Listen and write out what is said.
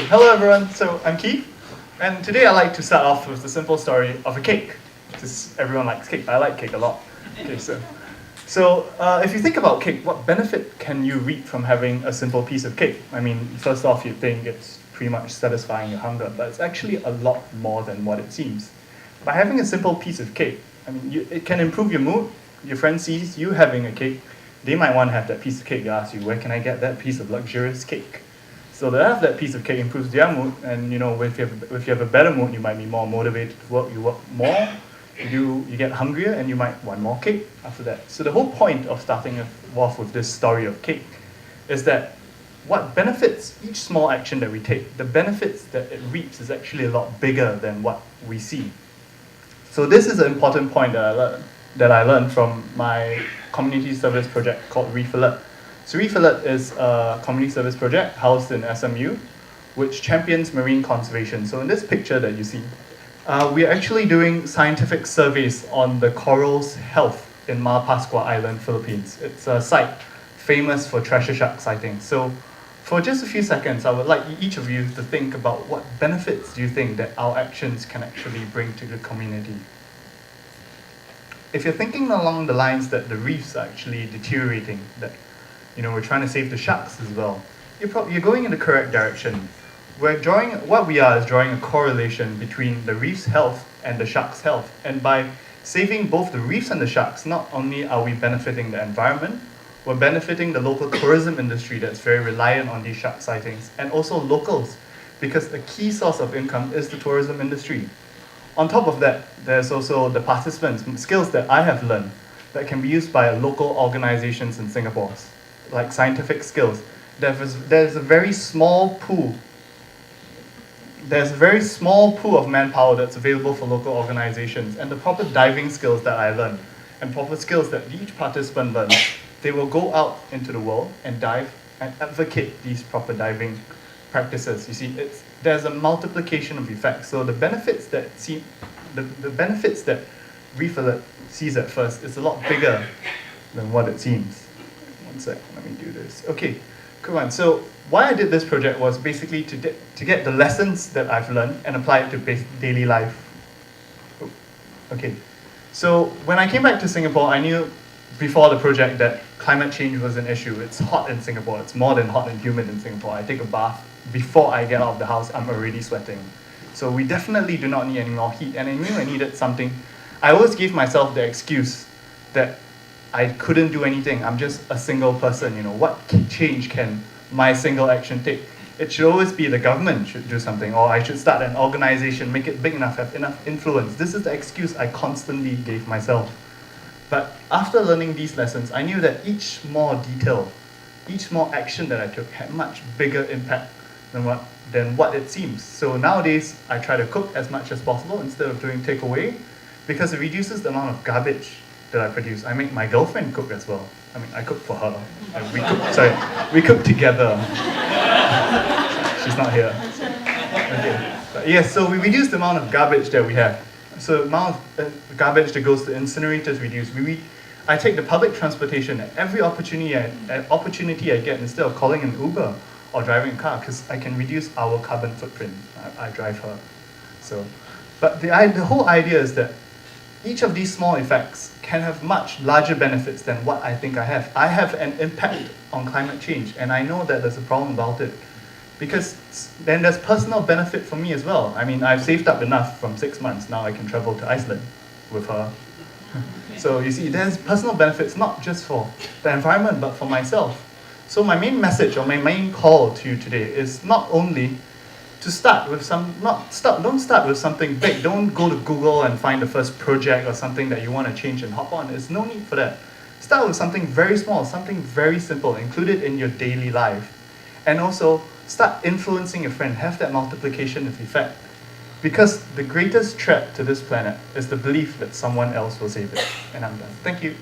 Hello everyone, so I'm Keith, and today I like to start off with the simple story of a cake. Because everyone likes cake, I like cake a lot. Okay, so if you think about cake, what benefit can you reap from having a simple piece of cake? I mean, first off, you'd think it's pretty much satisfying your hunger, but it's actually a lot more than what it seems. By having a simple piece of cake, I mean, it can improve your mood. Your friend sees you having a cake, they might want to have that piece of cake. They ask you, where can I get that piece of luxurious cake? So to have that piece of cake improves their mood, and if you have a better mood, you might be more motivated to work. You work more, you get hungrier, and you might want more cake after that. So the whole point of starting off with this story of cake is that what benefits each small action that we take, the benefits that it reaps is actually a lot bigger than what we see. So this is an important point that I learned from my community service project called Reef Alert. So Reef Alert is a community service project housed in SMU, which champions marine conservation. So in this picture that you see, we are actually doing scientific surveys on the coral's health in Malapascua Island, Philippines. It's a site famous for treasure shark sightings. So for just a few seconds, I would like each of you to think about what benefits do you think that our actions can actually bring to the community. If you're thinking along the lines that the reefs are actually deteriorating, that we're trying to save the sharks as well, you're going in the correct direction. What we are is drawing a correlation between the reef's health and the shark's health. And by saving both the reefs and the sharks, not only are we benefiting the environment, we're benefiting the local tourism industry that's very reliant on these shark sightings, and also locals, because a key source of income is the tourism industry. On top of that, there's also the participants, skills that I have learned that can be used by local organizations in Singapore, like scientific skills. There's a very small pool. There's a very small pool of manpower that's available for local organizations, and the proper diving skills that I learned, and proper skills that each participant learns, they will go out into the world and dive and advocate these proper diving practices. You see, there's a multiplication of effects. So the benefits that Reef Alert sees at first is a lot bigger than what it seems. One sec, let me do this. Okay, come on. So why I did this project was basically to get the lessons that I've learned and apply it to daily life. Okay, so when I came back to Singapore, I knew before the project that climate change was an issue. It's hot in Singapore. It's more than hot and humid in Singapore. I take a bath. Before I get out of the house, I'm already sweating. So we definitely do not need any more heat. And I knew I needed something. I always gave myself the excuse that I couldn't do anything. I'm just a single person. What change can my single action take? It should always be the government should do something, or I should start an organization, make it big enough, have enough influence. This is the excuse I constantly gave myself. But after learning these lessons, I knew that each more detail, each more action that I took had much bigger impact than what it seems. So nowadays, I try to cook as much as possible instead of doing takeaway, because it reduces the amount of garbage that I produce. I make my girlfriend cook as well. I mean, I cook for her. We cook together. She's not here. Okay. But yes, so we reduce the amount of garbage that we have. So the amount of garbage that goes to incinerators reduced. I take the public transportation at every opportunity I get, instead of calling an Uber or driving a car, because I can reduce our carbon footprint. I drive her. But the whole idea is that each of these small effects can have much larger benefits than what I think I have. I have an impact on climate change, and I know that there's a problem about it. Because then there's personal benefit for me as well. I mean, I've saved up enough from 6 months. Now I can travel to Iceland with her. So you see, there's personal benefits not just for the environment, but for myself. So my main message, or my main call to you today, is not only to don't start with something big. Don't go to Google and find the first project or something that you want to change and hop on. There's no need for that. Start with something very small, something very simple. Include it in your daily life. And also, start influencing your friend. Have that multiplication of effect. Because the greatest threat to this planet is the belief that someone else will save it. And I'm done. Thank you.